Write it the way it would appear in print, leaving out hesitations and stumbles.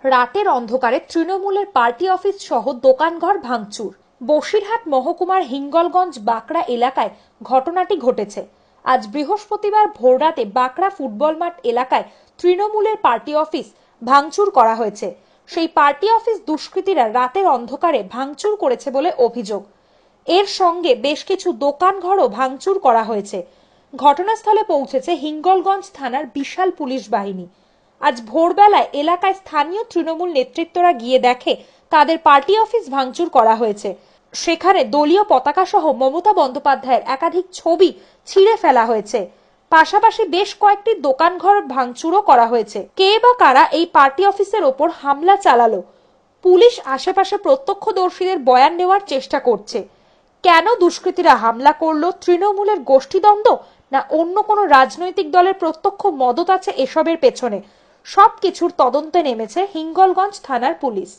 রাতের অন্ধকারে তৃণমূলের পার্টি অফিস সহ দোকানঘর ভাঙচুর। বসিরহাট মহকুমার হিঙ্গলগঞ্জ বাঁকড়া এলাকায় ঘটনাটি ঘটেছে। আজ বৃহস্পতিবার ভোররাতে বাঁকড়া ফুটবল মাঠ এলাকায় তৃণমূলের পার্টি অফিস ভাঙচুর করা হয়েছে। সেই পার্টি অফিস দুষ্কৃতীরা রাতের অন্ধকারে ভাঙচুর করেছে বলে অভিযোগ। এর সঙ্গে বেশ কিছু দোকানঘরও ভাঙচুর করা হয়েছে। ঘটনাস্থলে পৌঁছেছে হিঙ্গলগঞ্জ থানার বিশাল পুলিশ বাহিনী। আজ ভোরবেলায় এলাকায় স্থানীয় তৃণমূল নেতৃত্বরা গিয়ে দেখে তাদের পার্টি অফিস ভাঙচুর করা হয়েছে। সেখানে দলীয় পতাকা সহ মমতা বন্দ্যোপাধ্যায়ের একাধিক ছবি ছিঁড়ে ফেলা হয়েছে। পাশাপাশি বেশ কয়েকটি দোকানঘর ভাঙচুরও করা হয়েছে। কে বা কারা এই পার্টি অফিসের ওপর হামলা চালালো, পুলিশ আশেপাশে প্রত্যক্ষদর্শীদের বয়ান নেওয়ার চেষ্টা করছে। কেন দুষ্কৃতীরা হামলা করলো, তৃণমূলের গোষ্ঠীদ্বন্দ্ব না অন্য কোনো রাজনৈতিক দলের প্রত্যক্ষ মদত আছে এসবের পেছনে, সবকিছুর তদন্তে নেমেছে হিঙ্গলগঞ্জ থানার পুলিশ।